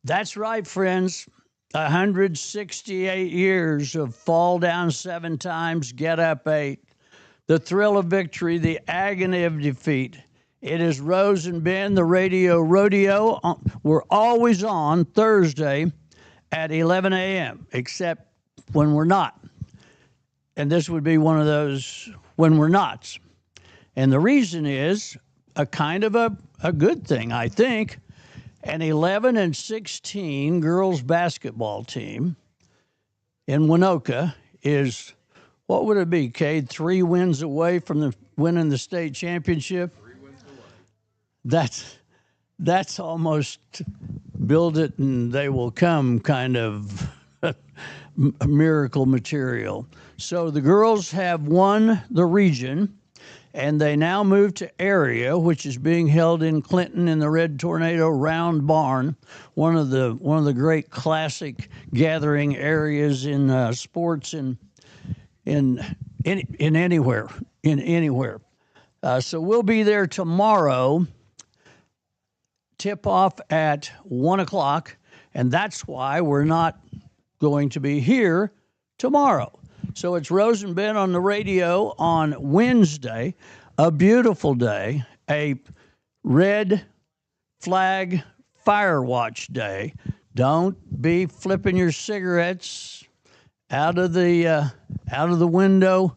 That's right, friends. 168 years of fall down 7 times, get up 8. The thrill of victory, the agony of defeat. It is Rose and Ben, the radio rodeo. We're always on Thursday at 11 a.m., except when we're not. And this would be one of those when we're not. And the reason is a kind of a good thing, I think. An 11 and 16 girls basketball team in Winoka is, what would it be, Cade? 3 wins away from winning the state championship? 3 wins away. That's almost build it and they will come kind of miracle material. So the girls have won the region, and they now move to area, which is being held in Clinton in the Red Tornado Round Barn, one of the great classic gathering areas in sports in anywhere. So we'll be there tomorrow. Tip off at 1:00, and that's why we're not going to be here tomorrow. So it's Rose and Ben on the radio on Wednesday, a beautiful day, a red flag fire watch day. Don't be flipping your cigarettes out of the window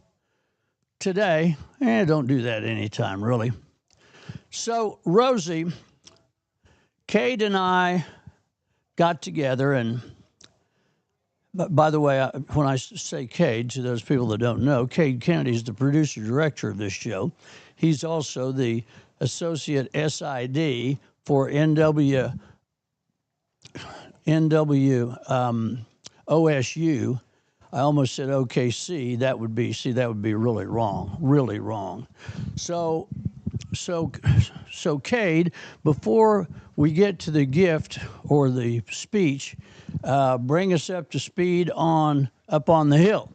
today. Don't do that anytime, really. So Rosie, Cade and I got together, and by the way, when I say Cade, to those people that don't know, Cade Kennedy is the producer-director of this show. He's also the associate SID for OSU. I almost said OKC. That would be really wrong. So Cade, before we get to the gift or the speech, bring us up to speed up on the hill.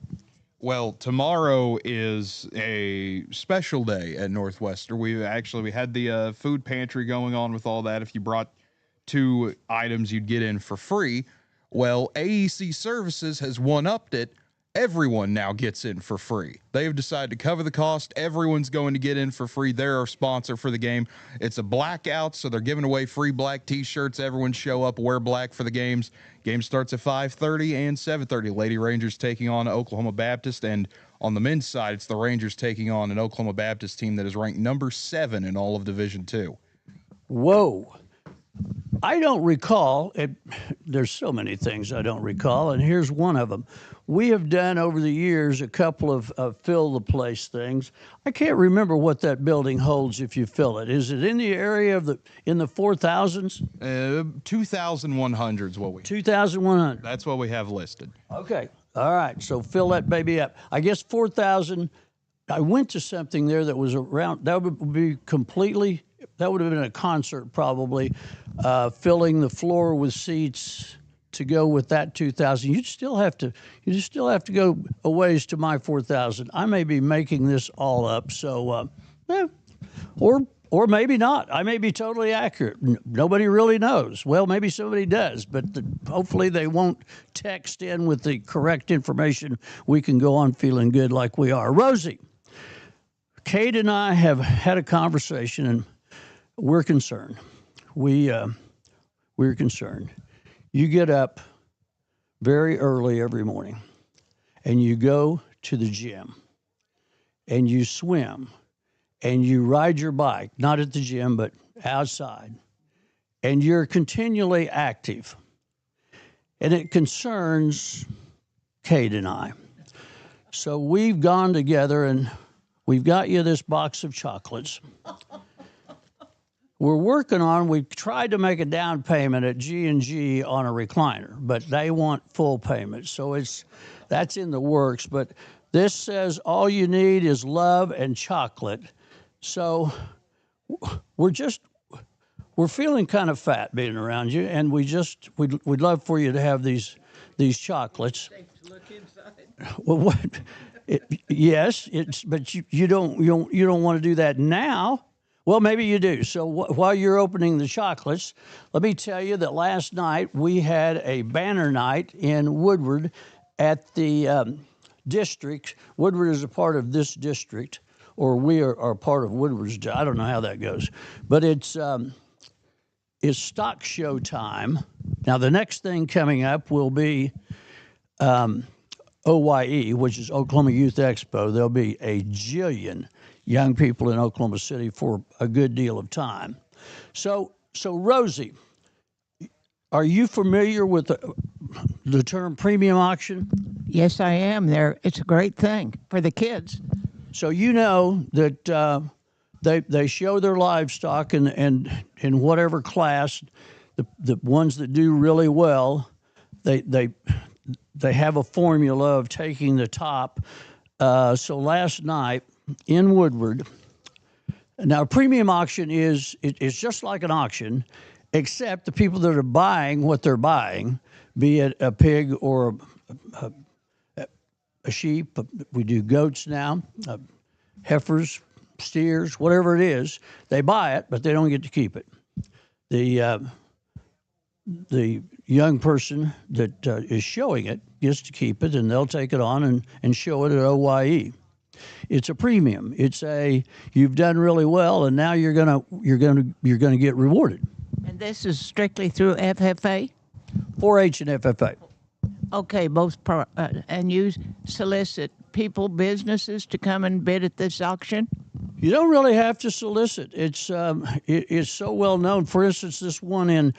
Well, tomorrow is a special day at Northwestern. We had the food pantry going on with all that. If you brought 2 items, you'd get in for free. Well, AEC Services has one-upped it. Everyone now gets in for free. They've decided to cover the cost. Everyone's going to get in for free. They're our sponsor for the game. It's a blackout, so they're giving away free black T-shirts. Everyone show up, wear black for the games. Game starts at 5:30 and 7:30. Lady Rangers taking on Oklahoma Baptist, and on the men's side, it's the Rangers taking on an Oklahoma Baptist team that is ranked number 7 in all of Division II. Whoa. I don't recall it. There's so many things I don't recall, and here's one of them. We have done over the years a couple of fill the place things. I can't remember what that building holds if you fill it. Is it in the area in the 4,000s? 2,100 is what we. 2,100. That's what we have listed. Okay. All right. So fill that baby up. I guess 4,000. I went to something there that was around. That would be completely. That would have been a concert probably, filling the floor with seats to go with that 2,000. You just still have to go a ways to my 4,000. I may be making this all up, so or maybe not. I may be totally accurate. Nobody really knows. Well, maybe somebody does, but hopefully they won't text in with the correct information. We can go on feeling good like we are. Rosie, Cade and I have had a conversation, and we're concerned. We're concerned. You get up very early every morning, and you go to the gym, and you swim, and you ride your bike, not at the gym, but outside, and you're continually active. And it concerns Cade and I. So we've gone together, and we've got you this box of chocolates. We've tried to make a down payment at G&G on a recliner, but they want full payment. So that's in the works. But this says all you need is love and chocolate. So we're feeling kind of fat being around you, and we'd love for you to have these chocolates. Look inside. Well, yes, but you don't want to do that now. Well, maybe you do. So while you're opening the chocolates, let me tell you that last night we had a banner night in Woodward at the district. Woodward is a part of this district, or we are part of Woodward's. I don't know how that goes, but it's stock show time. Now, the next thing coming up will be OYE, which is Oklahoma Youth Expo. There'll be a jillion young people in Oklahoma City for a good deal of time. So Rosie, are you familiar with the term premium auction? Yes, I am. It's a great thing for the kids. So you know that they show their livestock and in whatever class, the ones that do really well, they have a formula of taking the top. So last night in Woodward, now a premium auction is just like an auction, except the people that are buying what they're buying, be it a pig or a sheep. We do goats now, heifers, steers, whatever it is. They buy it, but they don't get to keep it. The young person that is showing it gets to keep it, and they'll take it on and show it at OYE. It's a premium. It's you've done really well, and now you're gonna get rewarded. And this is strictly through FFA? 4-H and FFA. Okay, and you solicit people, businesses to come and bid at this auction? You don't really have to solicit. It's so well known. For instance, this one in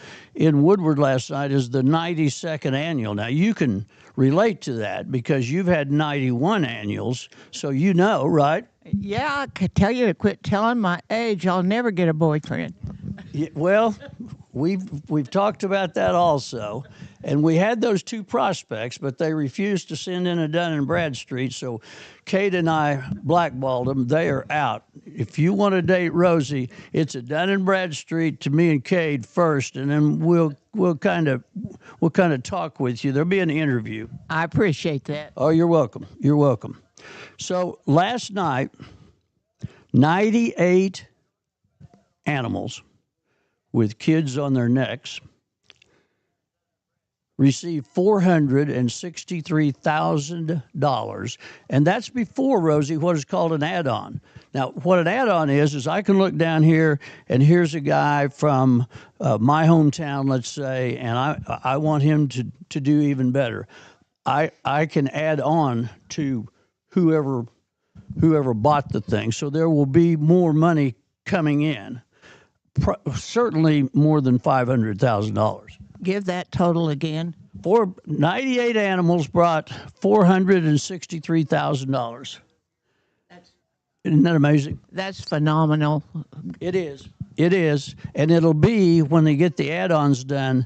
Woodward last night is the 92nd annual. Now you can relate to that because you've had 91 annuals, so you know, right? Yeah, I could tell you to quit telling my age. I'll never get a boyfriend. Yeah, well, we've talked about that also, and we had those two prospects, but they refused to send in a Dun & Bradstreet, so Kate and I blackballed them. They are out. If you want to date Rosie, it's a Dun & Bradstreet to me and Kate first, and then we'll kind of talk with you. There'll be an interview. I appreciate that. Oh, you're welcome. You're welcome. So last night, 98 animals with kids on their necks received $463,000, and that's before, Rosie, what is called an add-on. Now, what an add-on is I can look down here, and here's a guy from my hometown, let's say, and I want him to do even better. I can add on to whoever bought the thing, so there will be more money coming in, certainly more than $500,000. Give that total again. 98 animals brought $463,000. Isn't that amazing? That's phenomenal. It is. It is. And it'll be, when they get the add-ons done,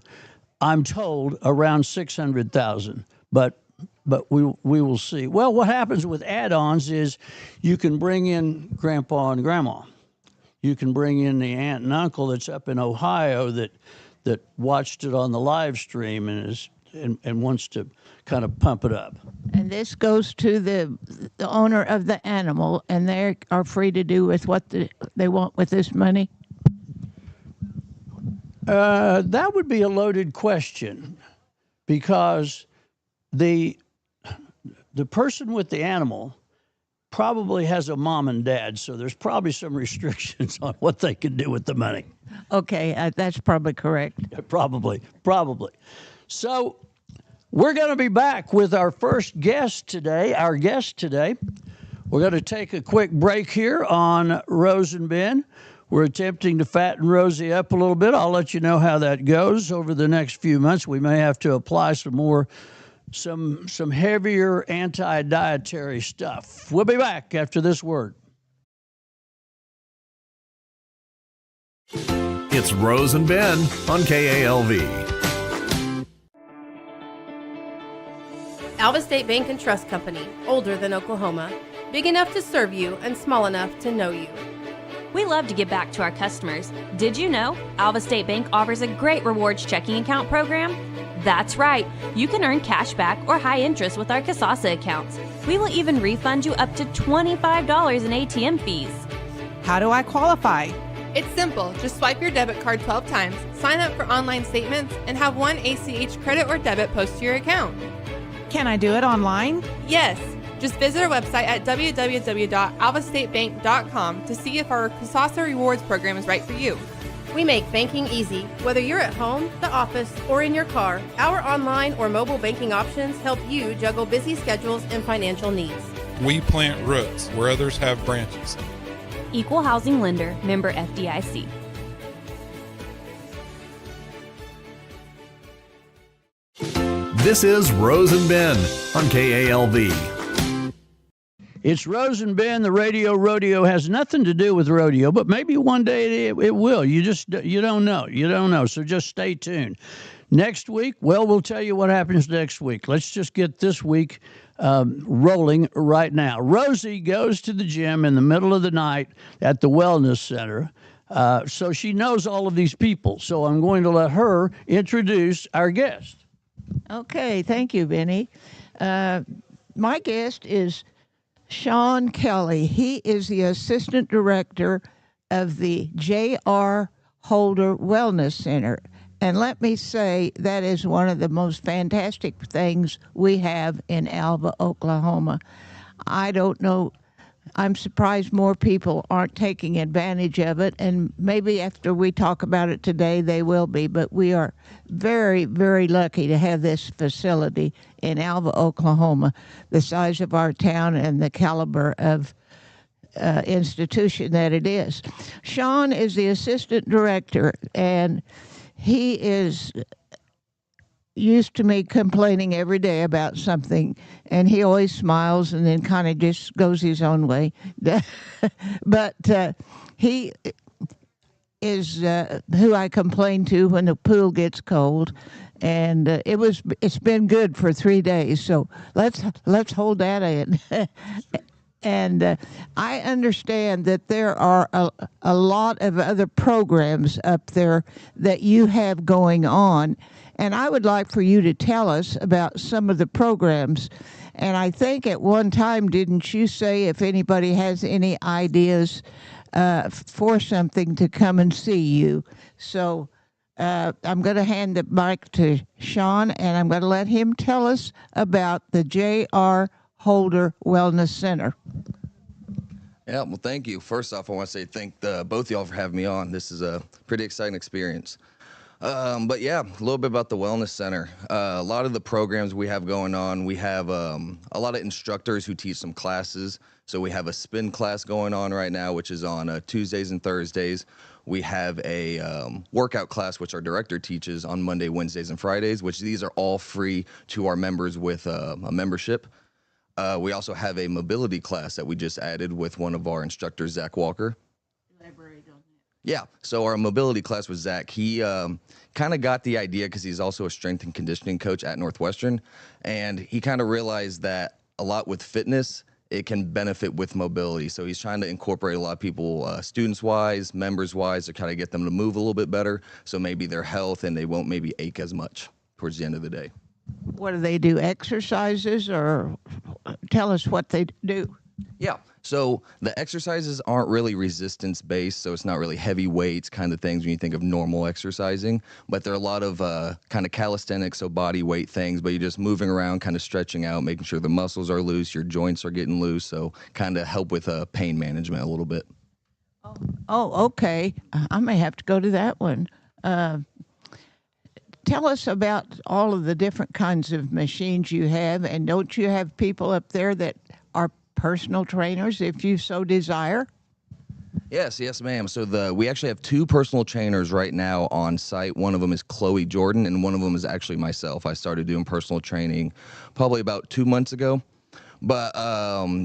I'm told around 600,000. But we will see. Well, what happens with add-ons is you can bring in Grandpa and Grandma. You can bring in the aunt and uncle that's up in Ohio that watched it on the live stream and wants to kind of pump it up. And this goes to the owner of the animal, and they are free to do with what they want with this money? That would be a loaded question, because the person with the animal probably has a mom and dad, so there's probably some restrictions on what they can do with the money. Okay, that's probably correct. Probably. So we're going to be back with our guest today. We're going to take a quick break here on Rose and Ben. We're attempting to fatten Rosie up a little bit. I'll let you know how that goes over the next few months. We may have to apply some heavier anti-dietary stuff. We'll be back after this word. It's Rose and Ben on KALV. Alva State Bank and Trust Company, older than Oklahoma, big enough to serve you and small enough to know you. We love to give back to our customers. Did you know Alva State Bank offers a great rewards checking account program? That's right. You can earn cash back or high interest with our Kasasa accounts. We will even refund you up to $25 in ATM fees. How do I qualify? It's simple. Just swipe your debit card 12 times, sign up for online statements, and have one ACH credit or debit post to your account. Can I do it online? Yes. Just visit our website at www.alvastatebank.com to see if our Kasasa Rewards program is right for you. We make banking easy. Whether you're at home, the office, or in your car, our online or mobile banking options help you juggle busy schedules and financial needs. We plant roots where others have branches. Equal Housing Lender, member FDIC. This is Rose and Ben on KALV. It's Rose and Ben. The radio rodeo has nothing to do with rodeo, but maybe one day it will. You don't know. You don't know. So just stay tuned. Next week, well, we'll tell you what happens next week. Let's just get this week rolling right now. Rosie goes to the gym in the middle of the night at the Wellness Center. So she knows all of these people. So I'm going to let her introduce our guest. Okay, thank you, Benny. My guest is Sean Kelly. He is the Assistant Director of the J.R. Holder Wellness Center. And let me say, that is one of the most fantastic things we have in Alva, Oklahoma. I don't know. I'm surprised more people aren't taking advantage of it, and maybe after we talk about it today, they will be. But we are very, very lucky to have this facility in Alva, Oklahoma, the size of our town and the caliber of institution that it is. Sean is the assistant director, and he is used to me complaining every day about something, and he always smiles and then kind of just goes his own way. But he is who I complain to when the pool gets cold, and it's been good for 3 days. So let's hold that in. And I understand that there are a lot of other programs up there that you have going on. And I would like for you to tell us about some of the programs. And I think at one time, didn't you say if anybody has any ideas for something to come and see you? So I'm going to hand the mic to Sean, and I'm going to let him tell us about the J.R. Holder Wellness Center. Yeah, well, thank you. First off, I want to say thank both of y'all for having me on. This is a pretty exciting experience. But yeah, a little bit about the Wellness Center. A lot of the programs we have going on, we have a lot of instructors who teach some classes. So we have a spin class going on right now, which is on Tuesdays and Thursdays. We have a workout class, which our director teaches on Monday, Wednesdays, and Fridays, which these are all free to our members with a membership. We also have a mobility class that we just added with one of our instructors, Zach Walker. Elaborate on that. Yeah, so our mobility class with Zach, he kind of got the idea because he's also a strength and conditioning coach at Northwestern, and he kind of realized that a lot with fitness, it can benefit with mobility. So he's trying to incorporate a lot of people, students-wise, members-wise, to kind of get them to move a little bit better, so maybe their health and they won't maybe ache as much towards the end of the day. What do they do, exercises, or tell us what they do? Yeah, so the exercises aren't really resistance-based, so it's not really heavy weights kind of things when you think of normal exercising, but there are a lot of kind of calisthenics, so body weight things, but you're just moving around, kind of stretching out, making sure the muscles are loose, your joints are getting loose, so kind of help with pain management a little bit. Oh, okay. I may have to go to that one. Tell us about all of the different kinds of machines you have, and don't you have people up there that are personal trainers if you so desire? Yes, ma'am. So we actually have 2 personal trainers right now on site. One of them is Chloe Jordan, and one of them is actually myself. I started doing personal training probably about 2 months ago. But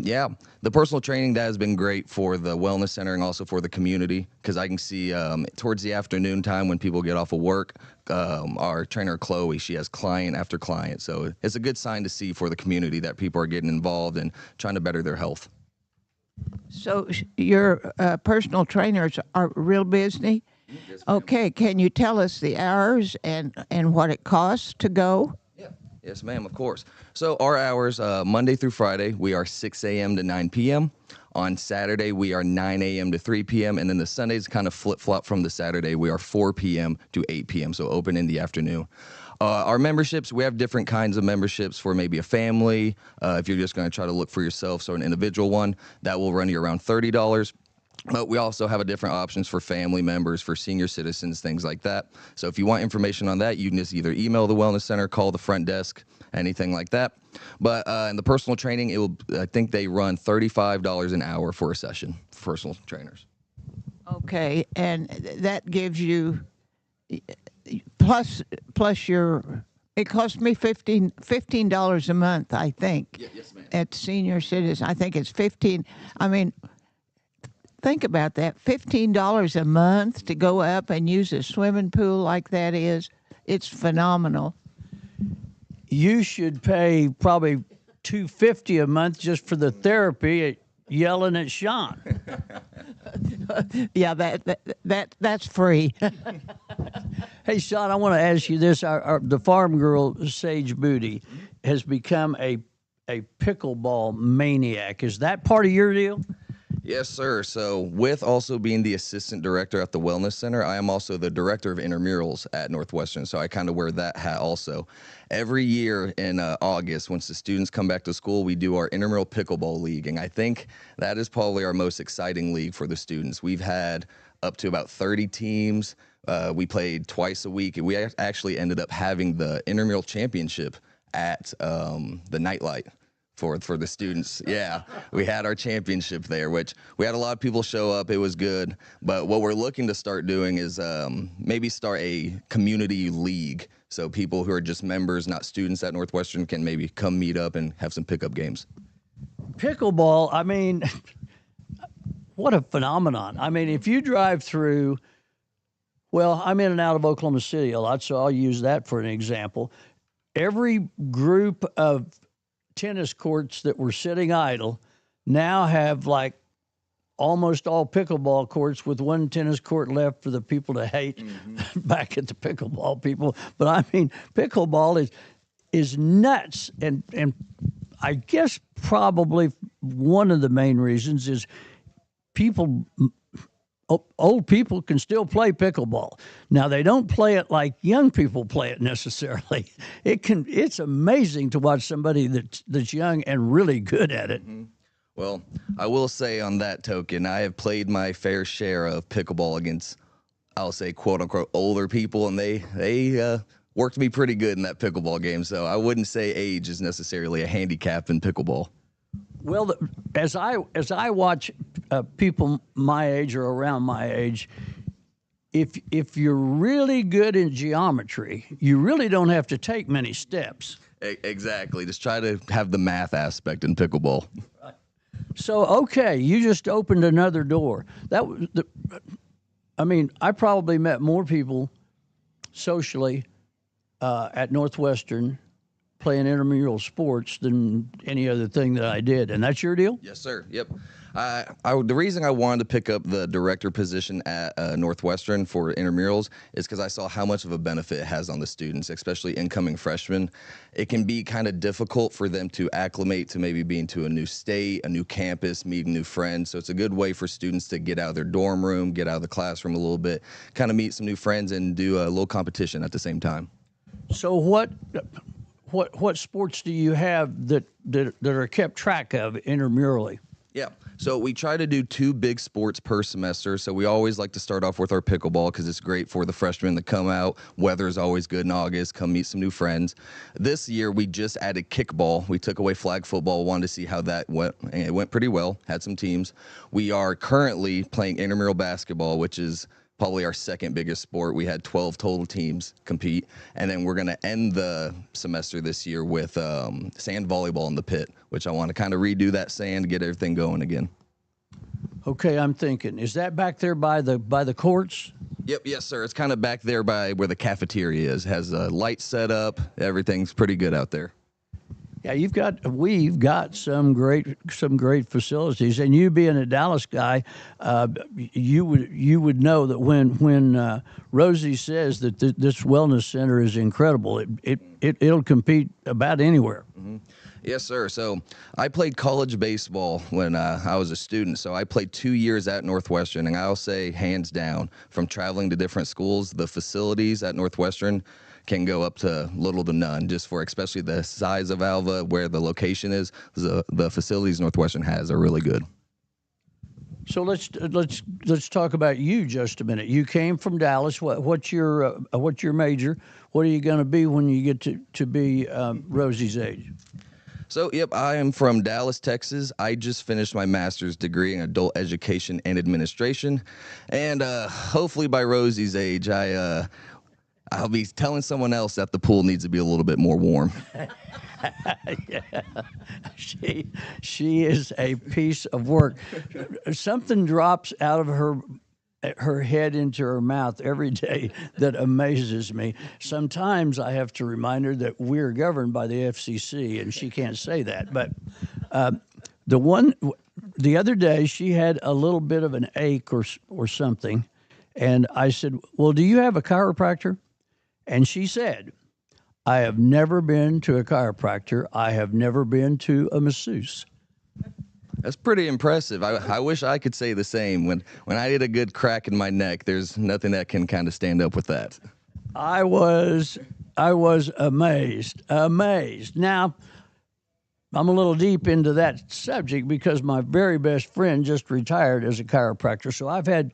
yeah, the personal training, that has been great for the Wellness Center and also for the community, because I can see towards the afternoon time when people get off of work, our trainer Chloe, she has client after client. So it's a good sign to see for the community that people are getting involved and trying to better their health. So your personal trainers are real busy? Yes, okay, can you tell us the hours and what it costs to go? Yes, ma'am, of course. So our hours, Monday through Friday, we are 6 a.m. to 9 p.m. On Saturday, we are 9 a.m. to 3 p.m. And then the Sundays kind of flip-flop from the Saturday. We are 4 p.m. to 8 p.m., so open in the afternoon. Our memberships, we have different kinds of memberships for maybe a family. If you're just going to try to look for yourself, so an individual one, that will run you around $30. But we also have different options for family members, for senior citizens, things like that. So if you want information on that, you can just either email the Wellness Center, call the front desk, anything like that. But in the personal training, I think they run $35 an hour for a session for personal trainers. Okay, and that gives you plus your. It cost me $15 a month, I think. Yes, ma'am. At senior citizen, I think it's 15. I mean, think about that: $15 a month to go up and use a swimming pool like that it's phenomenal. You should pay probably $250 a month just for the therapy at yelling at Sean. Yeah, that's free. Hey, Sean, I want to ask you this. The farm girl, Sage Booty, has become a pickleball maniac. Is that part of your deal? Yes, sir. So with also being the assistant director at the Wellness Center, I am also the director of intramurals at Northwestern. So I kind of wear that hat also. Every year in August, once the students come back to school, we do our intramural pickleball league. And I think that is probably our most exciting league for the students. We've had up to about 30 teams. We played twice a week. And we actually ended up having the intramural championship at the Nightlight. For the students. Yeah, we had our championship there, which we had a lot of people show up. It was good. But what we're looking to start doing is maybe start a community league. So people who are just members, not students at Northwestern, can maybe come meet up and have some pickup games. Pickleball, I mean, what a phenomenon. I mean, if you drive through, well, I'm in and out of Oklahoma City a lot, so I'll use that for an example. Every group of tennis courts that were sitting idle now have like almost all pickleball courts, with one tennis court left for the people to hate back at the pickleball people. But I mean, pickleball is nuts. And I guess probably one of the main reasons is old people can still play pickleball. Now, they don't play it like young people play it necessarily. It's amazing to watch somebody that's young and really good at it. Well, I will say on that token, I have played my fair share of pickleball against, I'll say, quote unquote, older people, and they worked me pretty good in that pickleball game. So I wouldn't say age is necessarily a handicap in pickleball. Well, as I watch people my age or around my age, if you're really good in geometry, you really don't have to take many steps. Exactly. Just try to have the math aspect in pickleball. So, okay, you just opened another door. I probably met more people socially at Northwestern playing intramural sports than any other thing that I did. And that's your deal? Yes, sir. Yep. The reason I wanted to pick up the director position at Northwestern for intramurals is because I saw how much of a benefit it has on the students, especially incoming freshmen. It can be kind of difficult for them to acclimate to maybe being to a new state, a new campus, meeting new friends. So it's a good way for students to get out of their dorm room, get out of the classroom a little bit, kind of meet some new friends and do a little competition at the same time. So what sports do you have that are kept track of intramurally? Yeah. So we try to do 2 big sports per semester. So we always like to start off with our pickleball because it's great for the freshmen to come out. Weather is always good in August. Come meet some new friends. This year we just added kickball. We took away flag football. Wanted to see how that went. And it went pretty well. Had some teams. We are currently playing intramural basketball, which is probably our second biggest sport. We had 12 total teams compete. And then we're going to end the semester this year with sand volleyball in the pit, which I want to kind of redo that sand, get everything going again. Okay, I'm thinking, is that back there by the courts? Yep, yes, sir. It's kind of back there by where the cafeteria is. It has a light set up. Everything's pretty good out there. Yeah, we've got some great facilities, and you being a Dallas guy, you would know that when Rosie says that this wellness center is incredible, it'll compete about anywhere. Yes, sir. So I played college baseball when I was a student. So I played 2 years at Northwestern, and I'll say hands down, from traveling to different schools, the facilities at Northwestern can go up to little to none, just for especially the size of Alva, where the location is. The facilities Northwestern has are really good. So let's talk about you just a minute. You came from Dallas. What's your major? What are you going to be when you get to be Rosie's age? So, yep, I am from Dallas, Texas. I just finished my master's degree in adult education and administration, and hopefully by Rosie's age, I'll be telling someone else that the pool needs to be a little bit more warm. Yeah, she is a piece of work. Something drops out of her head into her mouth every day that amazes me. Sometimes I have to remind her that we're governed by the FCC, and she can't say that. But the other day, she had a little bit of an ache or something, and I said, "Well, do you have a chiropractor?" And she said, "I have never been to a chiropractor. I have never been to a masseuse." That's pretty impressive. I wish I could say the same. When I get a good crack in my neck, there's nothing that can kind of stand up with that. I was amazed. Now, I'm a little deep into that subject because my very best friend just retired as a chiropractor. So I've had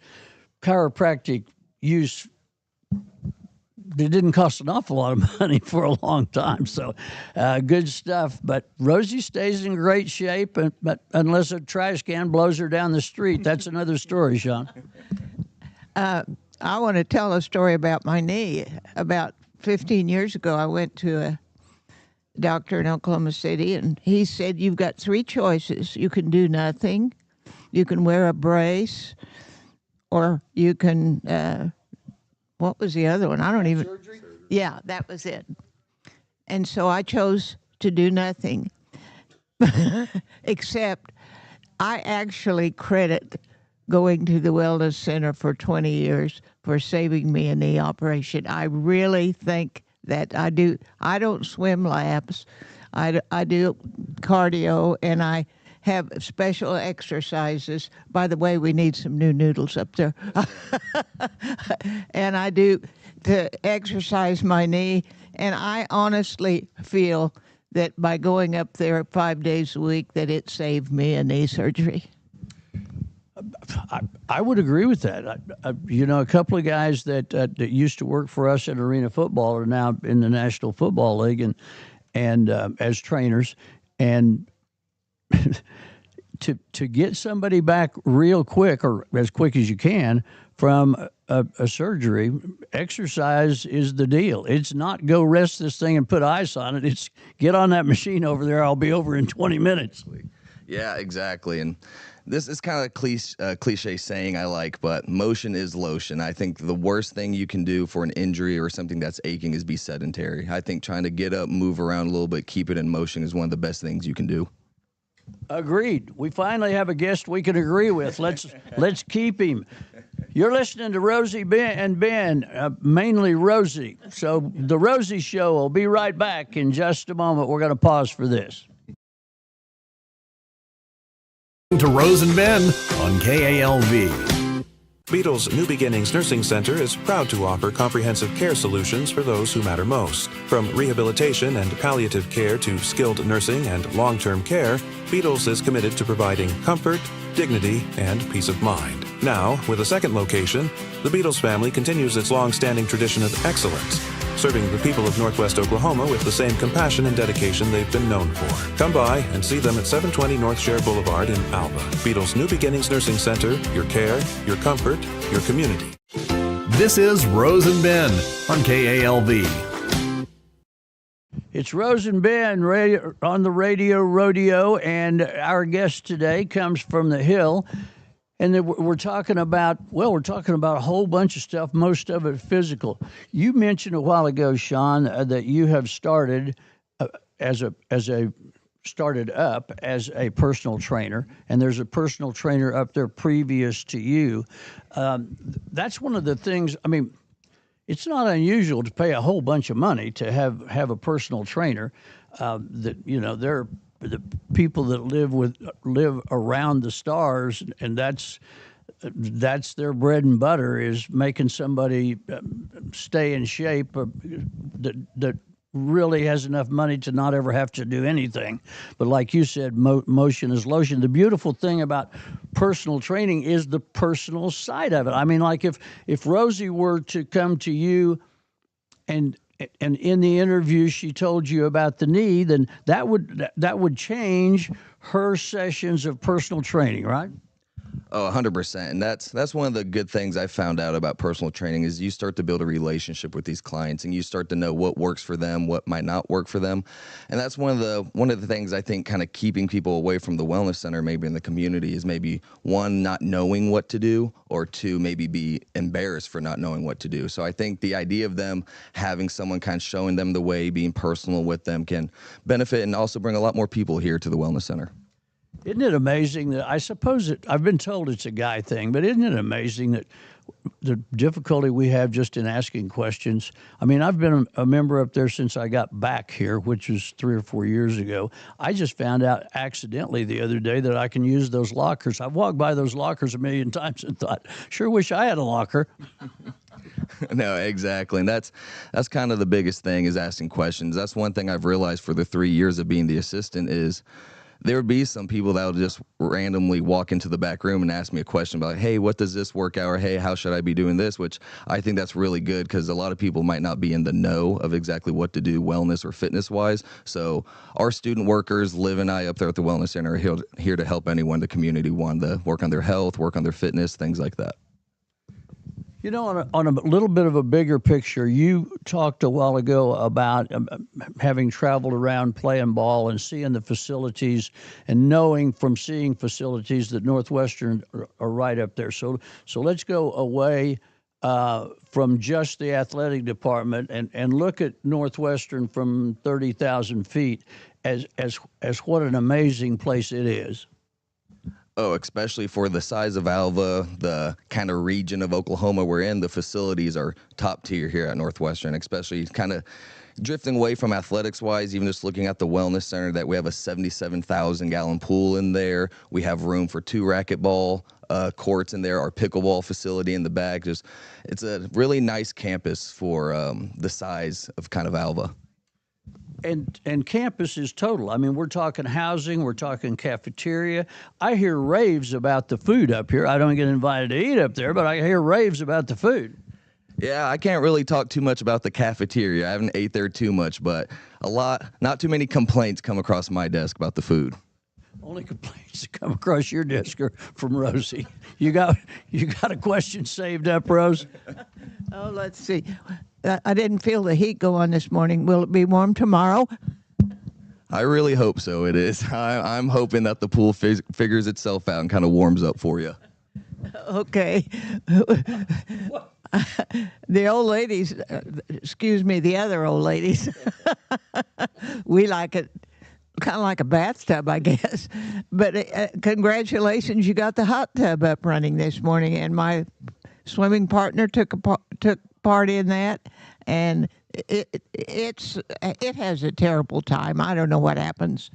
chiropractic use. It didn't cost an awful lot of money for a long time, so good stuff. But Rosie stays in great shape, but unless a trash can blows her down the street, that's another story, Sean. I want to tell a story about my knee. About 15 years ago, I went to a doctor in Oklahoma City, and he said, "You've got 3 choices. You can do nothing, you can wear a brace, or you can..." What was the other one? I don't even. Surgery? Yeah, that was it. And so I chose to do nothing, except I actually credit going to the Wellness Center for 20 years for saving me a knee operation. I really think that I do. I don't swim laps. I do cardio, and I have special exercises. By the way, we need some new noodles up there. And I do to exercise my knee. And I honestly feel that by going up there 5 days a week, that it saved me a knee surgery. I would agree with that. A couple of guys that used to work for us at Arena Football are now in the National Football League and as trainers. And to get somebody back real quick, or as quick as you can, from a surgery, exercise is the deal. It's not go rest this thing and put ice on it. It's get on that machine over there. I'll be over in 20 minutes. Yeah, exactly. And this is kind of a cliche saying I like, but motion is lotion. I think the worst thing you can do for an injury or something that's aching is be sedentary. I think trying to get up, move around a little bit, keep it in motion is one of the best things you can do. Agreed. We finally have a guest we can agree with. Let's keep him. You're listening to Rosie and Ben, mainly Rosie. So the Rosie Show will be right back in just a moment. We're going to pause for this. To Rose and Ben on KALV. Beatles New Beginnings Nursing Center is proud to offer comprehensive care solutions for those who matter most. From rehabilitation and palliative care to skilled nursing and long-term care, Beatles is committed to providing comfort, dignity, and peace of mind. Now, with a second location, the Beatles family continues its long-standing tradition of excellence, serving the people of Northwest Oklahoma with the same compassion and dedication they've been known for. Come by and see them at 720 North Share Boulevard in Alva. Beatles New Beginnings Nursing Center, your care, your comfort, your community. This is Rose and Ben on KALV. It's Rose and Ben on the Radio Rodeo, and our guest today comes from the Hill. And we're talking about a whole bunch of stuff, most of it physical. You mentioned a while ago, Sean, that you have started as a started up as a personal trainer, and there's a personal trainer up there previous to you. That's one of the things. I mean, it's not unusual to pay a whole bunch of money to have a personal trainer. That they're the people that live around the stars, and that's their bread and butter, is making somebody stay in shape that really has enough money to not ever have to do anything. But like you said, motion is lotion. The beautiful thing about personal training is the personal side of it. I mean, like if Rosie were to come to you and in the interview she told you about the knee, then that would change her sessions of personal training, right? Oh, 100%. And that's one of the good things I found out about personal training is you start to build a relationship with these clients, and you start to know what works for them, what might not work for them. And that's one of the things I think kind of keeping people away from the wellness center, maybe in the community, is maybe one, not knowing what to do, or two, maybe be embarrassed for not knowing what to do. So I think the idea of them having someone kind of showing them the way, being personal with them, can benefit and also bring a lot more people here to the wellness center. Isn't it amazing that I've been told it's a guy thing, but isn't it amazing that the difficulty we have just in asking questions? I mean, I've been a member up there since I got back here, which was 3 or 4 years ago. I just found out accidentally the other day that I can use those lockers. I've walked by those lockers a million times and thought, sure wish I had a locker. No, exactly. And that's kind of the biggest thing, is asking questions. That's one thing I've realized for the 3 years of being the assistant is there would be some people that would just randomly walk into the back room and ask me a question about, hey, what does this work out? Or, hey, how should I be doing this? Which I think that's really good, because a lot of people might not be in the know of exactly what to do wellness or fitness wise. So our student workers, Liv and I up there at the Wellness Center, are here to help anyone in the community want to work on their health, work on their fitness, things like that. You know, on a little bit of a bigger picture, you talked a while ago about having traveled around playing ball and seeing the facilities and knowing from seeing facilities that Northwestern are right up there. So let's go away from just the athletic department and look at Northwestern from 30,000 feet as what an amazing place it is. Oh, especially for the size of Alva, the kind of region of Oklahoma we're in, the facilities are top tier here at Northwestern, especially kind of drifting away from athletics-wise, even just looking at the wellness center, that we have a 77,000-gallon pool in there. We have room for 2 racquetball courts in there, our pickleball facility in the back. It's a really nice campus for the size of kind of Alva. And campus is total. I mean, we're talking housing, we're talking cafeteria. I hear raves about the food up here. I don't get invited to eat up there, but I hear raves about the food. Yeah, I can't really talk too much about the cafeteria. I haven't ate there too much, but not too many complaints come across my desk about the food. Only complaints that come across your desk are from Rosie. You got a question saved up, Rose? Oh, let's see. I didn't feel the heat go on this morning. Will it be warm tomorrow? I really hope so. It is. I'm hoping that the pool figures itself out and kind of warms up for you. Okay. The old ladies, the other old ladies, we like it kind of like a bathtub, I guess. But congratulations, you got the hot tub up running this morning, and my swimming partner took part in that, and it has a terrible time. I don't know what happens.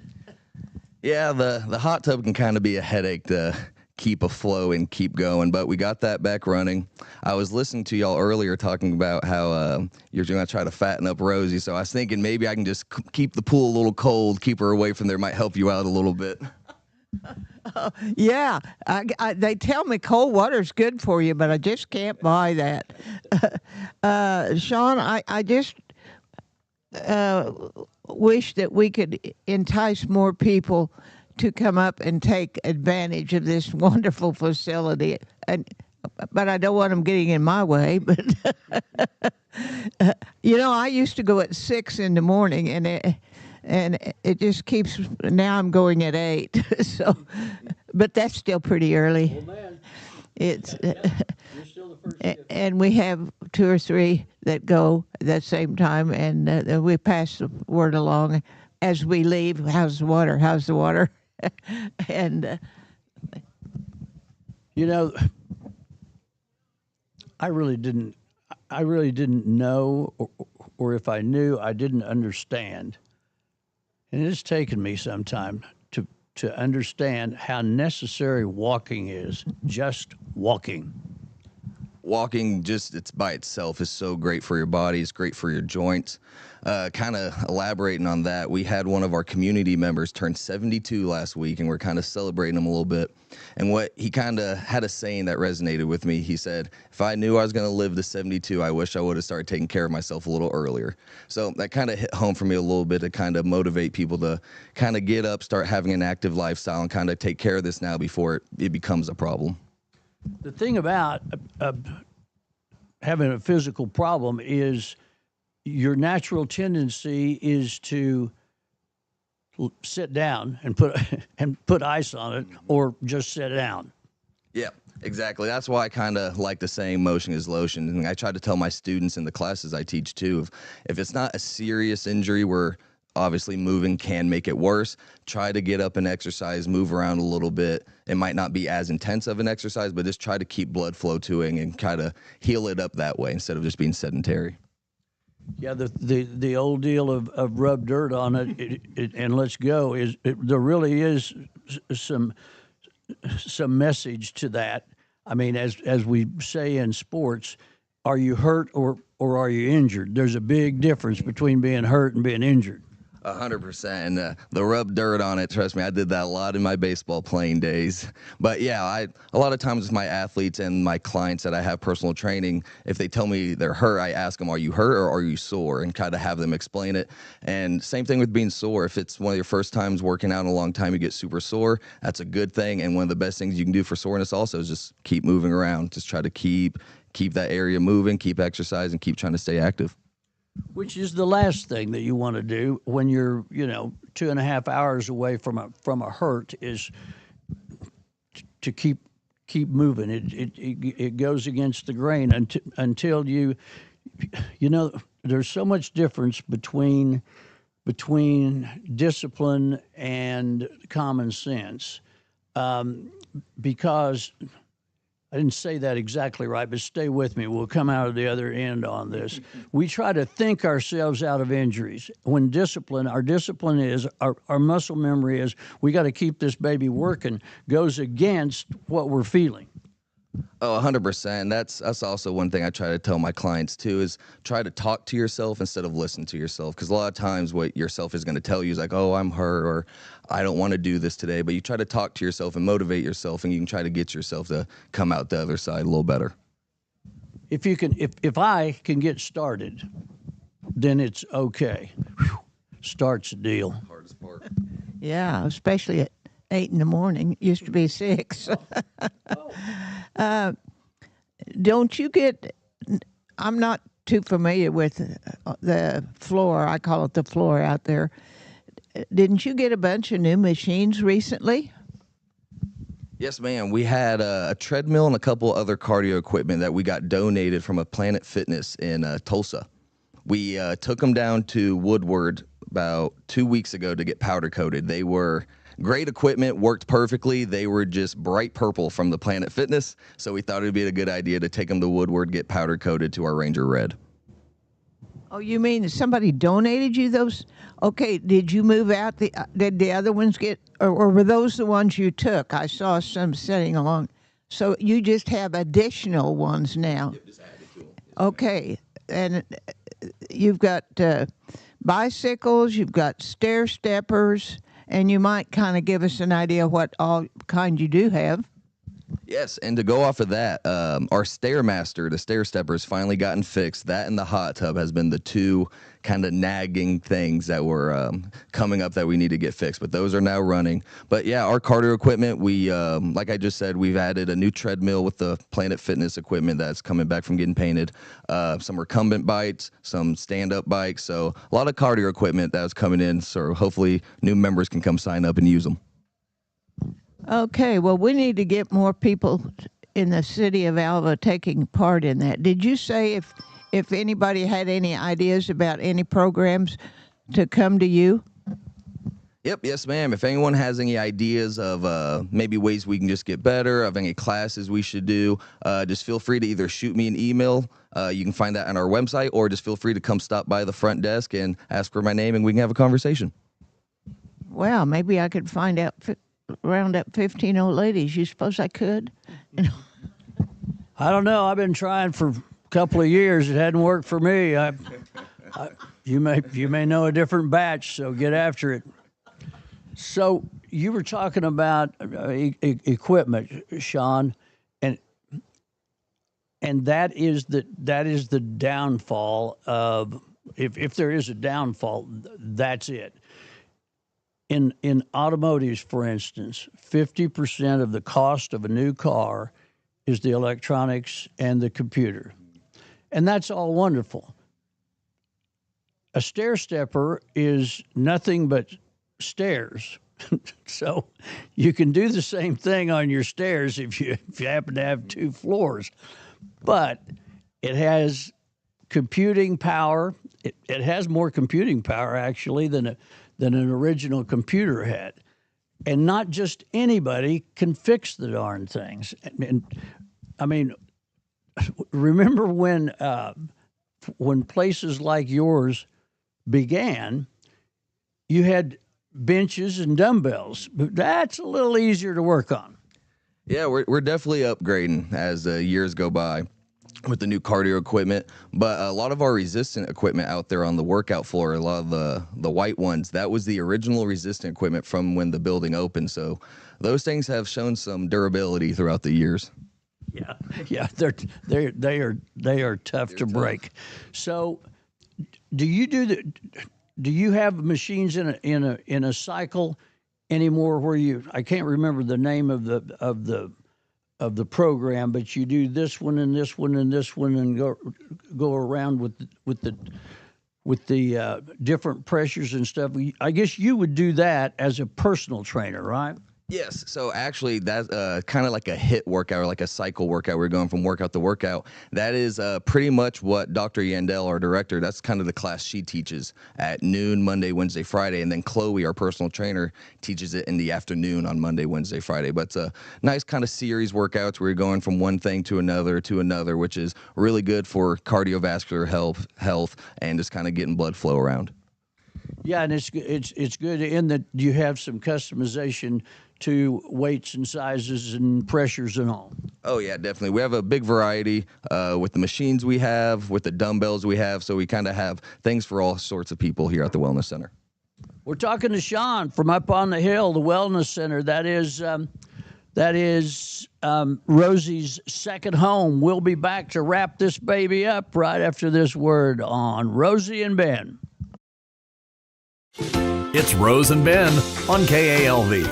Yeah, the hot tub can kind of be a headache to keep afloat and keep going, but we got that back running. I was listening to y'all earlier talking about how you're going to try to fatten up Rosie, so I was thinking maybe I can just keep the pool a little cold, keep her away from there, might help you out a little bit. Yeah, they tell me cold water's good for you, but I just can't buy that. Sean, I just wish that we could entice more people to come up and take advantage of this wonderful facility. But I don't want them getting in my way. But I used to go at 6 in the morning, and it just keeps. Now I'm going at 8. So, but that's still pretty early. Well, man, it's you're still the first shift. And we have 2 or 3 that go at that same time, and we pass the word along. as we leave. How's the water? How's the water? And You know, I really didn't know, or if I knew, I didn't understand. And it's taken me some time to understand how necessary walking is, just walking. Walking just it's by itself is so great for your body. It's great for your joints. Kind of elaborating on that, we had one of our community members turn 72 last week, and we're kind of celebrating him a little bit. And what he kind of had a saying that resonated with me. He said, if I knew I was going to live to 72, I wish I would have started taking care of myself a little earlier. So that kind of hit home for me a little bit to kind of motivate people to kind of get up, start having an active lifestyle, and kind of take care of this now before it becomes a problem. The thing about having a physical problem is your natural tendency is to sit down and put ice on it, or just sit down. Yeah, exactly. That's why I kind of like the saying motion is lotion. And I try to tell my students in the classes I teach too, if it's not a serious injury where obviously moving can make it worse, try to get up and exercise, move around a little bit. It might not be as intense of an exercise, but just try to keep blood flow to it and kind of heal it up that way instead of just being sedentary. Yeah, the old deal of rub dirt on it, and let's go there really is some message to that. I mean, as we say in sports, are you hurt or are you injured? There's a big difference between being hurt and being injured. 100%. And the rub dirt on it, trust me, I did that a lot in my baseball playing days. But yeah, a lot of times with my athletes and my clients that I have personal training, if they tell me they're hurt, I ask them, are you hurt or are you sore? And kind of have them explain it. And same thing with being sore. If it's one of your first times working out in a long time, you get super sore, that's a good thing. And one of the best things you can do for soreness also is just keep moving around. Just try to keep that area moving, keep exercising, keep trying to stay active. Which is the last thing that you want to do when you're, 2.5 hours away from a hurt, is to keep moving. It goes against the grain until there's so much difference between discipline and common sense, because I didn't say that exactly right, but stay with me. We'll come out of the other end on this. We try to think ourselves out of injuries. When our discipline is, our muscle memory is, we got to keep this baby working, goes against what we're feeling. Oh, 100%. That's also one thing I try to tell my clients too, is try to talk to yourself instead of listen to yourself. Because a lot of times what yourself is going to tell you is like, oh, I'm hurt, or I don't want to do this today. But you try to talk to yourself and motivate yourself, and you can try to get yourself to come out the other side a little better. If I can get started, then it's okay. Whew. Start's a deal. Hardest part. yeah, especially at 8 in the morning. It used to be 6. Don't you get, I'm not too familiar with the floor. I call it the floor out there. Didn't you get a bunch of new machines recently? Yes, ma'am. We had a treadmill and a couple other cardio equipment that we got donated from a Planet Fitness in Tulsa. We took them down to Woodward about 2 weeks ago to get powder coated. They were great equipment, worked perfectly. They were just bright purple from the Planet Fitness, so we thought it would be a good idea to take them to Woodward, get powder coated to our Ranger Red. Oh, you mean somebody donated you those? Okay, did you move out? Did the other ones get, or were those the ones you took? I saw some sitting along. So you just have additional ones now. Yep, just added to them. Okay, and you've got bicycles, you've got stair steppers, and you might kind of give us an idea what all kind you do have. Yes, and to go off of that, our Stairmaster, the stair steppers, finally gotten fixed. That and the hot tub has been the two kind of nagging things that were coming up that we need to get fixed. But those are now running. But yeah, our cardio equipment, we, like I just said, we've added a new treadmill with the Planet Fitness equipment that's coming back from getting painted. Some recumbent bikes, some stand-up bikes. So a lot of cardio equipment that's coming in. So hopefully new members can come sign up and use them. Okay, well, we need to get more people in the city of Alva taking part in that. Did you say if anybody had any ideas about any programs to come to you? Yep, yes, ma'am. If anyone has any ideas of maybe ways we can just get better, of any classes we should do, just feel free to either shoot me an email. You can find that on our website, or just feel free to come stop by the front desk and ask for my name, and we can have a conversation. Well, maybe I could round up 15 old ladies. You suppose I could? I don't know. I've been trying for a couple of years. It hadn't worked for me. You may know a different batch, so get after it. So you were talking about equipment, Sean, and that is the downfall of if there is a downfall, that's it. In automotives, for instance, 50% of the cost of a new car is the electronics and the computer, and that's all wonderful. A stair stepper is nothing but stairs. So you can do the same thing on your stairs if you happen to have 2 floors, but it has computing power. It has more computing power actually than an original computer had, and not just anybody can fix the darn things. And I mean, remember when places like yours began, you had benches and dumbbells. That's a little easier to work on. Yeah, we're definitely upgrading as years go by with the new cardio equipment. But a lot of our resistant equipment out there on the workout floor, a lot of the white ones, that was the original resistant equipment from when the building opened. So those things have shown some durability throughout the years. Yeah, they are tough to break. So, do you have machines in a cycle anymore where I can't remember the name of the program, but you do this one and this one and this one and go around with the different pressures and stuff. I guess you would do that as a personal trainer, right? Yes. So actually, that's kind of like a HIIT workout or like a cycle workout. We're going from workout to workout. That is pretty much what Dr. Yandel, our director, that's kind of the class she teaches at noon, Monday, Wednesday, Friday. And then Chloe, our personal trainer, teaches it in the afternoon on Monday, Wednesday, Friday. But it's a nice kind of series workouts where you're going from one thing to another, which is really good for cardiovascular health and just kind of getting blood flow around. Yeah, and it's good in that you have some customization to weights and sizes and pressures and all. Oh, yeah, definitely. We have a big variety with the machines we have, with the dumbbells we have, so we kind of have things for all sorts of people here at the Wellness Center. We're talking to Sean from up on the hill, the Wellness Center. That is Rosie's second home. We'll be back to wrap this baby up right after this word on Rosie and Ben. It's Rose and Ben on KALV.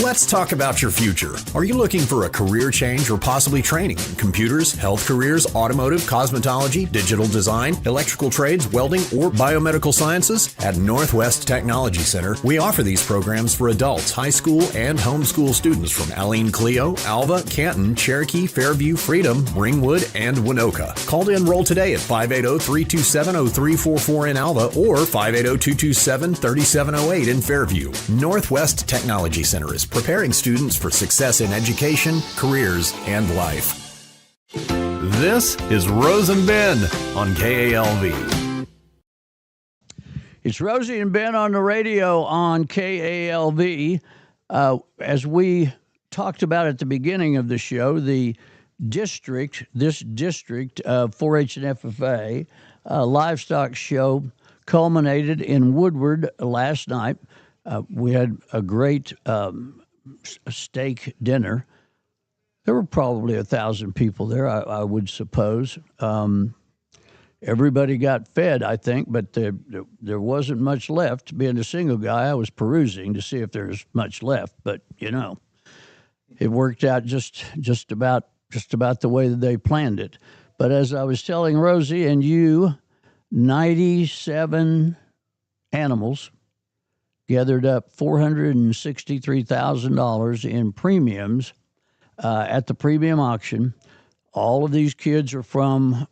Let's talk about your future. Are you looking for a career change or possibly training in computers, health careers, automotive, cosmetology, digital design, electrical trades, welding, or biomedical sciences? At Northwest Technology Center, we offer these programs for adults, high school, and homeschool students from Alene Clio, Alva, Canton, Cherokee, Fairview, Freedom, Ringwood, and Winoka. Call to enroll today at 580-327-0344 in Alva or 580-227-3708 in Fairview. Northwest Technology Center is preparing students for success in education, careers, and life. This is Rose and Ben on KALV. It's Rosie and Ben on the radio on KALV. As we talked about at the beginning of the show, this district of 4-H and FFA livestock show culminated in Woodward last night. We had a great steak dinner. There were probably 1,000 people there, I would suppose. Everybody got fed, I think, but there wasn't much left. Being a single guy, I was perusing to see if there's much left, but it worked out just about the way that they planned it. But as I was telling Rosie and you, 97 animals gathered up $463,000 in premiums at the premium auction. All of these kids are from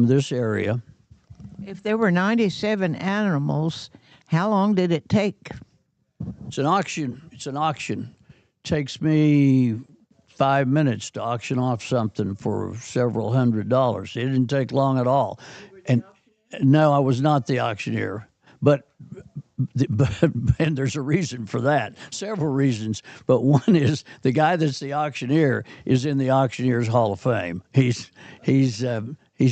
this area. If there were 97 animals, How long did it take? It's an auction. Takes me 5 minutes to auction off something for several $100s. It didn't take long at all. And no, I was not the auctioneer, but and there's a reason for that. Several reasons, but one is the guy that's the auctioneer is in the Auctioneers Hall of Fame. He's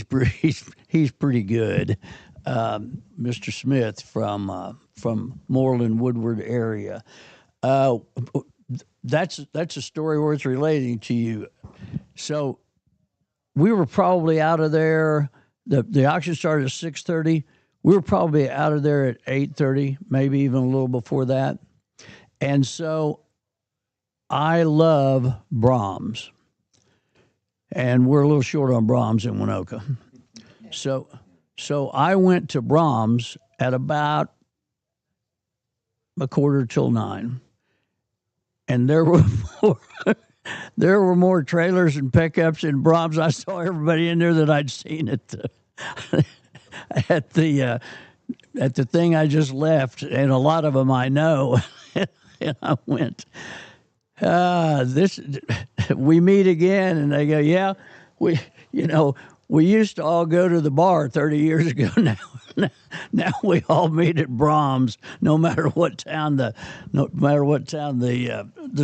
pretty good. Mr. Smith from Moreland Woodward area. That's a story worth relating to you. So we were probably out of there. The auction started at 6:30. We were probably out of there at 8:30, maybe even a little before that. And so I love Brahms. And we're a little short on Brahms in Winoka. So I went to Brahms at about 9:15. And there were more trailers and pickups in Brahms. I saw everybody in there that I'd seen at the thing I just left, and a lot of them I know. And I went, we meet again, and they go, yeah, we used to all go to the bar 30 years ago. Now we all meet at Brahms, no matter what town the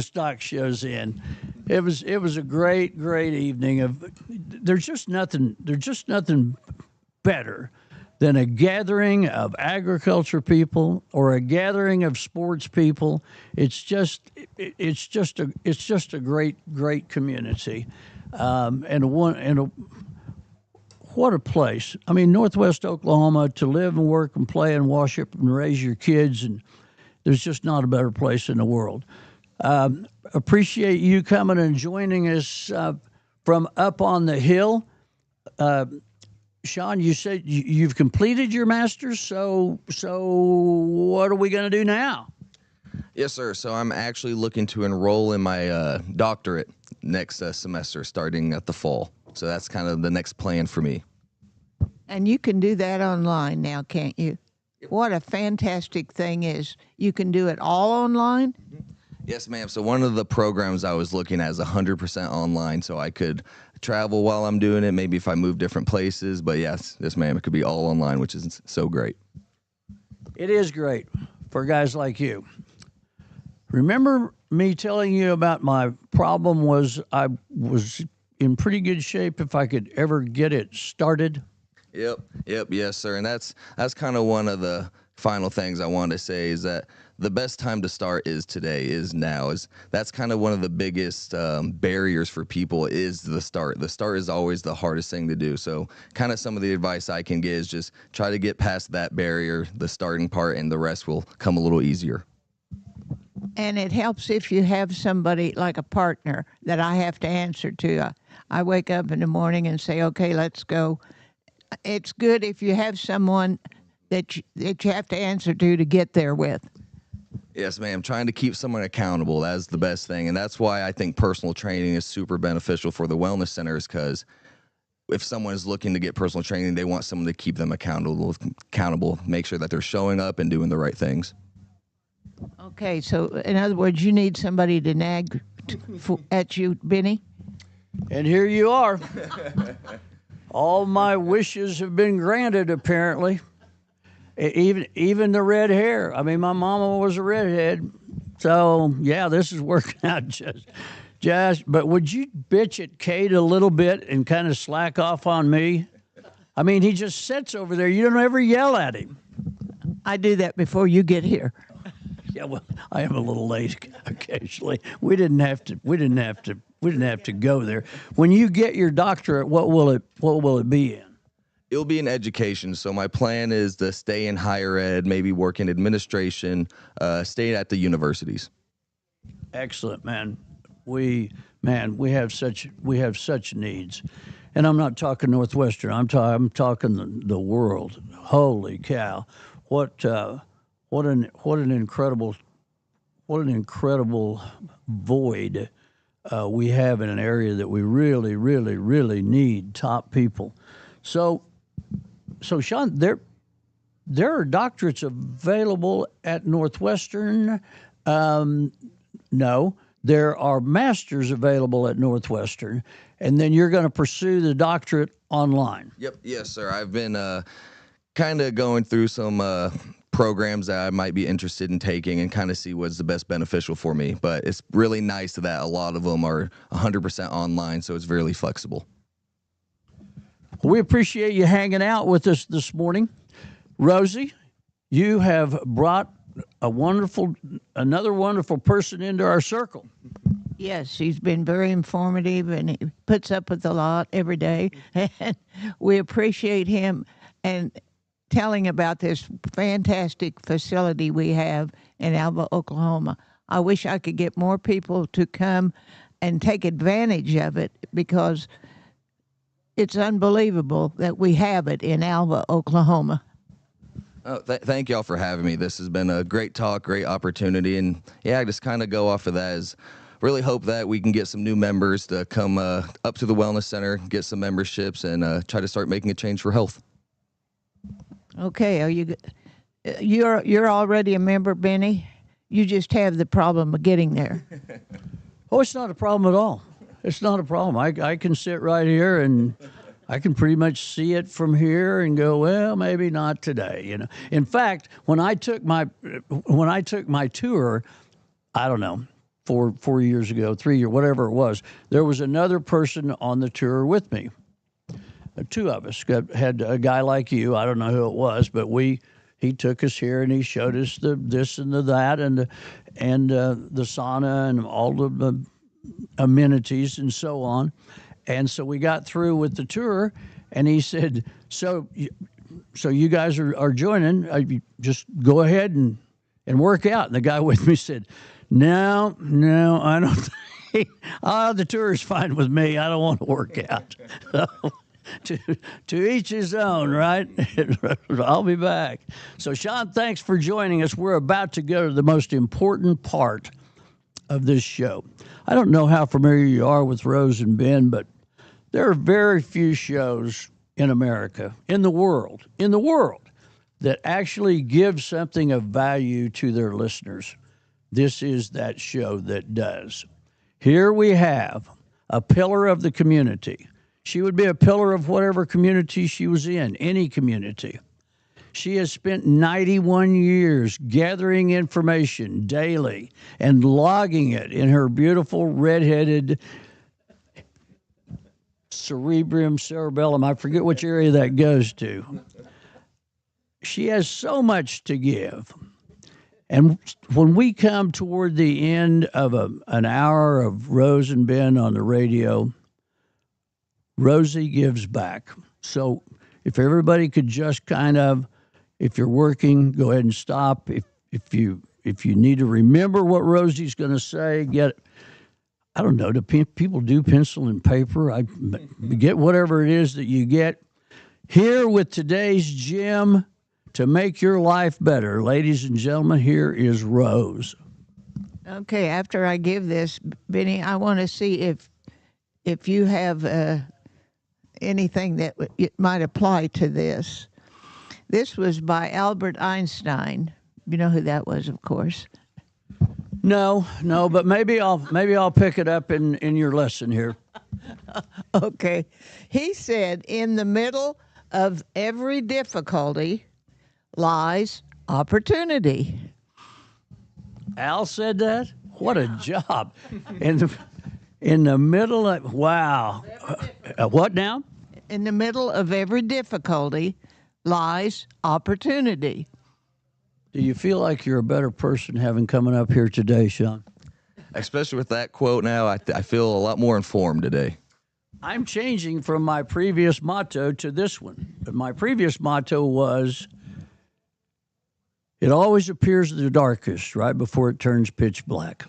stock shows in. It was a great evening. There's just nothing better than a gathering of agriculture people or a gathering of sports people. It's just a great community, what a place. I mean, Northwest Oklahoma, to live and work and play and worship and raise your kids, and there's just not a better place in the world. Appreciate you coming and joining us from up on the hill. Sean, you said you've completed your master's, so what are we going to do now? Yes, sir. So I'm actually looking to enroll in my doctorate next semester, starting at the fall. So that's kind of the next plan for me. And you can do that online now, can't you? What a fantastic thing is you can do it all online? Yes, ma'am. So one of the programs I was looking at is 100% online, so I could travel while I'm doing it, maybe if I move different places. But yes, ma'am, it could be all online, which is so great. It is great for guys like you. Remember me telling you about my problem was I was in pretty good shape if I could ever get it started? Yep, yes, sir. And that's kind of one of the final things I wanted to say is that the best time to start is today, is now. That's kind of one of the biggest barriers for people is the start. The start is always the hardest thing to do. So kind of some of the advice I can get is just try to get past that barrier, the starting part, and the rest will come a little easier. And it helps if you have somebody like a partner that I have to answer to. I wake up in the morning and say, okay, let's go. It's good if you have someone that you have to answer to get there with. Yes, ma'am. Trying to keep someone accountable, that's the best thing. And that's why I think personal training is super beneficial for the wellness centers, because if someone is looking to get personal training, they want someone to keep them accountable, make sure that they're showing up and doing the right things. Okay, so in other words, you need somebody to nag at you, Benny? And here you are. All my wishes have been granted, apparently. Even the red hair. I mean, my mama was a redhead. So, yeah, this is working out just. But would you bitch at Kate a little bit and kind of slack off on me? I mean, he just sits over there. You don't ever yell at him. I do that before you get here. Yeah, well, I am a little late occasionally. We didn't have to go there. When you get your doctorate, what will it be in? It'll be in education. So my plan is to stay in higher ed, maybe work in administration, stay at the universities. Excellent, man. We have such needs, and I'm not talking Northwestern. I'm talking the world. Holy cow! What an incredible void we have in an area that we really, really, really need top people. So Sean, there are doctorates available at Northwestern. No, there are masters available at Northwestern, and then you're going to pursue the doctorate online. Yep. Yes, sir. I've been kind of going through some programs that I might be interested in taking and kind of see what's the best beneficial for me. But it's really nice that a lot of them are 100% online, so it's very flexible. We appreciate you hanging out with us this morning. Rosie, you have brought another wonderful person into our circle. Yes, he's been very informative, and he puts up with a lot every day. And we appreciate him and telling about this fantastic facility we have in Alva, Oklahoma. I wish I could get more people to come and take advantage of it, because it's unbelievable that we have it in Alva, Oklahoma. Oh, thank y'all for having me. This has been a great talk, great opportunity. And yeah, I just kind of go off of that as really hope that we can get some new members to come up to the Wellness Center, get some memberships, and try to start making a change for health. Okay, you're already a member, Benny? You just have the problem of getting there. Oh, it's not a problem at all. It's not a problem. I can sit right here and I can pretty much see it from here and go, well, maybe not today. You know. In fact, when I took my tour, I don't know, 4 years ago, 3 years, whatever it was, there was another person on the tour with me. Two of us had a guy like you. I don't know who it was, but he took us here and he showed us the this and the that and the sauna and all the amenities and so on. And so we got through with the tour, and he said, so you guys are joining. Just go ahead and work out. And the guy with me said, no, I don't think. The tour is fine with me. I don't want to work out. To each his own, right? I'll be back. So, Sean, thanks for joining us. We're about to go to the most important part of this show. I don't know how familiar you are with Rose and Ben, but there are very few shows in America, in the world, that actually give something of value to their listeners. This is that show that does. Here we have a pillar of the community. She would be a pillar of whatever community she was in, any community. She has spent 91 years gathering information daily and logging it in her beautiful redheaded cerebellum. I forget which area that goes to. She has so much to give. And when we come toward the end of an hour of Rose and Ben on the radio, Rosie gives back. So if everybody could just kind of, if you're working, go ahead and stop. If you need to remember what Rosie's going to say, I don't know, do people do pencil and paper? Get whatever it is that you get. Here with today's gem to make your life better, ladies and gentlemen, here is Rose. Okay, after I give this, Benny, I want to see if you have anything that it might apply to this. This was by Albert Einstein. You know who that was, of course. No, but maybe I'll pick it up in your lesson here. Okay. He said, in the middle of every difficulty lies opportunity. Al said that? What a job. In the middle of, wow. What now? In the middle of every difficulty lies opportunity. Do you feel like you're a better person having coming up here today, Sean? Especially with that quote now, I feel a lot more informed today. I'm changing from my previous motto to this one. But my previous motto was, it always appears the darkest right before it turns pitch black.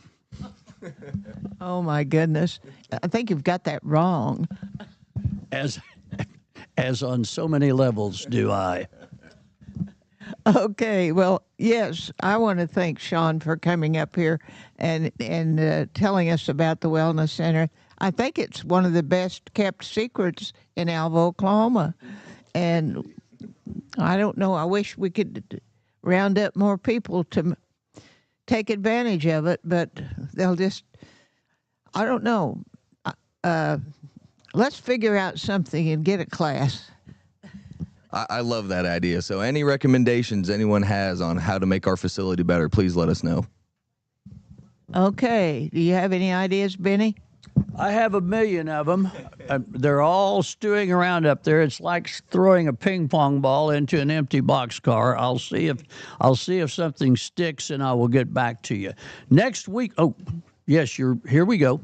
Oh, my goodness. I think you've got that wrong. As on so many levels do I. Okay, well, yes, I want to thank Sean for coming up here and telling us about the Wellness Center. I think it's one of the best kept secrets in Alva, Oklahoma. And I don't know. I wish we could round up more people to take advantage of it, but they'll just, I don't know. Let's figure out something and get a class. I love that idea. So any recommendations anyone has on how to make our facility better, please let us know. Okay. Do you have any ideas, Benny? I have a million of them. They're all stewing around up there. It's like throwing a ping pong ball into an empty boxcar. I'll see if something sticks, and I will get back to you next week. Oh, yes, here we go.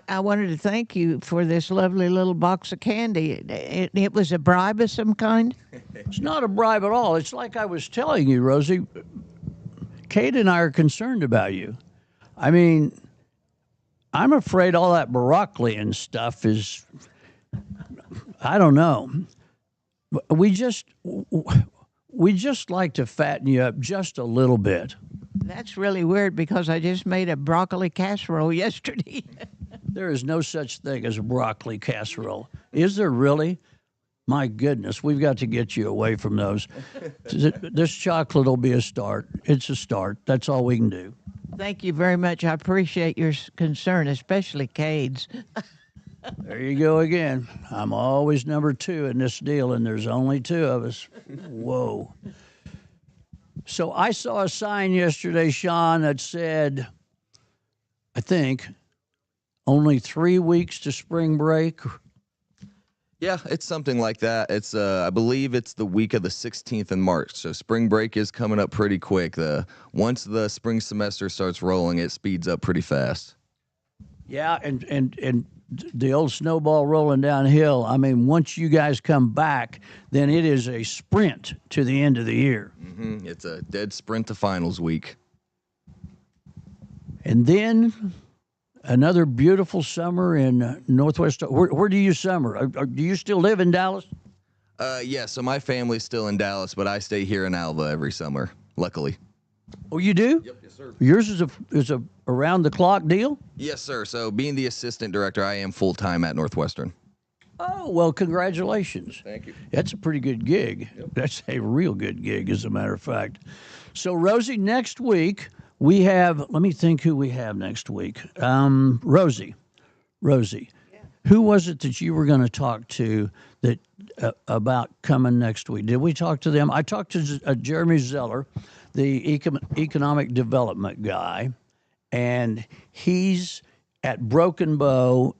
I wanted to thank you for this lovely little box of candy. It was a bribe of some kind? It's not a bribe at all. It's like I was telling you, Rosie. Kate and I are concerned about you. I mean, I'm afraid all that broccoli and stuff is, I don't know. We just like to fatten you up just a little bit. That's really weird because I just made a broccoli casserole yesterday. There is no such thing as a broccoli casserole. Is there really? My goodness, we've got to get you away from those. This chocolate will be a start. It's a start. That's all we can do. Thank you very much. I appreciate your concern, especially Cade's. There you go again. I'm always number 2 in this deal, and there's only 2 of us. Whoa. So I saw a sign yesterday, Sean, that said, I think, only 3 weeks to spring break. Yeah, it's something like that. It's I believe it's the week of the 16th in March. So spring break is coming up pretty quick. Once the spring semester starts rolling, it speeds up pretty fast. Yeah, and the old snowball rolling downhill. I mean, once you guys come back, then it is a sprint to the end of the year. Mm-hmm. It's a dead sprint to finals week. And then another beautiful summer in Northwest. Where do you summer? Do you still live in Dallas? Yeah, so my family's still in Dallas, but I stay here in Alva every summer, luckily. Oh, you do? Yep, yes, sir. Yours is a around-the-clock deal? Yes, sir. So being the assistant director, I am full-time at Northwestern. Oh, well, congratulations. Thank you. That's a pretty good gig. Yep. That's a real good gig, as a matter of fact. So, Rosie, next week we have, let me think who we have next week. Rosie, yeah. Who was it that you were going to talk to that about coming next week? Did we talk to them? I talked to Jeremy Zeller, the economic development guy, and he's at Broken Bow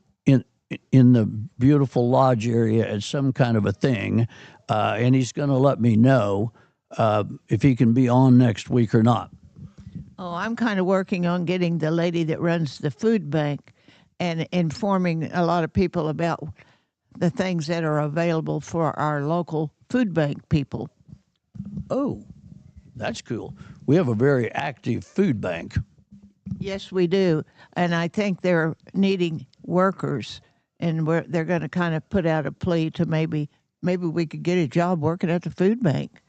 in the beautiful lodge area at some kind of a thing, and he's going to let me know if he can be on next week or not. Oh, I'm kind of working on getting the lady that runs the food bank and informing a lot of people about the things that are available for our local food bank people. Oh, that's cool. We have a very active food bank. Yes, we do. And I think they're needing workers, and they're going to kind of put out a plea to maybe we could get a job working at the food bank.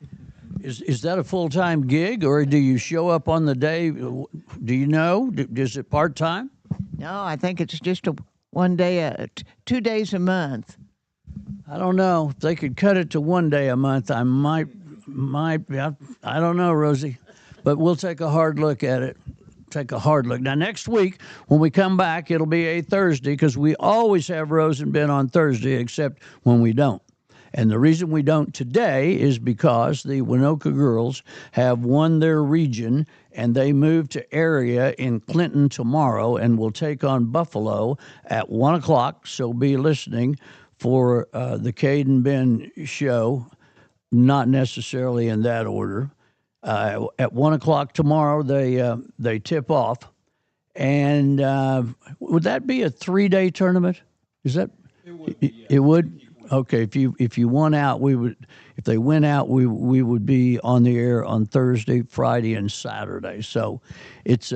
Is that a full-time gig, or do you show up on the day? Do you know? Is it part-time? No, I think it's just one day, 2 days a month. I don't know. If they could cut it to 1 day a month, I might. I don't know, Rosie, but we'll take a hard look at it. Take a hard look. Now, next week, when we come back, it'll be a Thursday because we always have Rose and Ben on Thursday, except when we don't. And the reason we don't today is because the Winoka girls have won their region, and they move to area in Clinton tomorrow and will take on Buffalo at 1 o'clock. So be listening for the Cade and Ben show, not necessarily in that order. At 1 o'clock tomorrow, they tip off. And would that be a 3-day tournament? Is that? It would. It would? Okay, if you won out, if they win out, we would be on the air on Thursday, Friday, and Saturday. So it's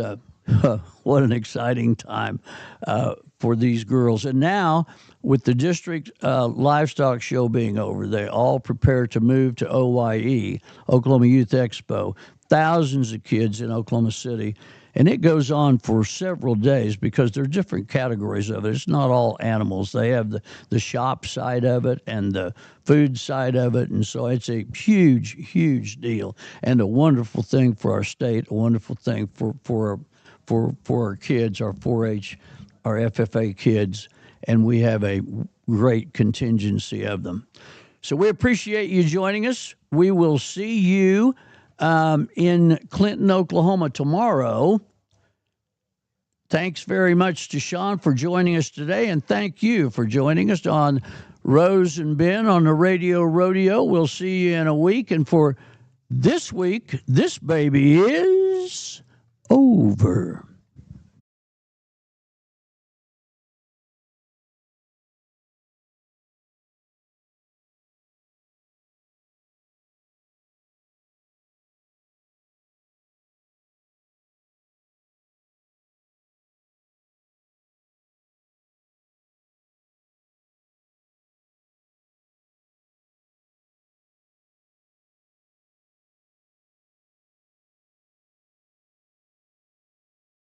what an exciting time for these girls. And now with the district livestock show being over, they all prepare to move to OYE, Oklahoma Youth Expo. Thousands of kids in Oklahoma City. And it goes on for several days because there are different categories of it. It's not all animals. They have the shop side of it and the food side of it. And so it's a huge, huge deal and a wonderful thing for our state, a wonderful thing for our kids, our 4-H, our FFA kids. And we have a great contingency of them. So we appreciate you joining us. We will see you in Clinton, Oklahoma tomorrow. Thanks very much to Sean for joining us today, and thank you for joining us on Rose and Ben on the Radio Rodeo. We'll see you in a week, and for this week, this baby is over.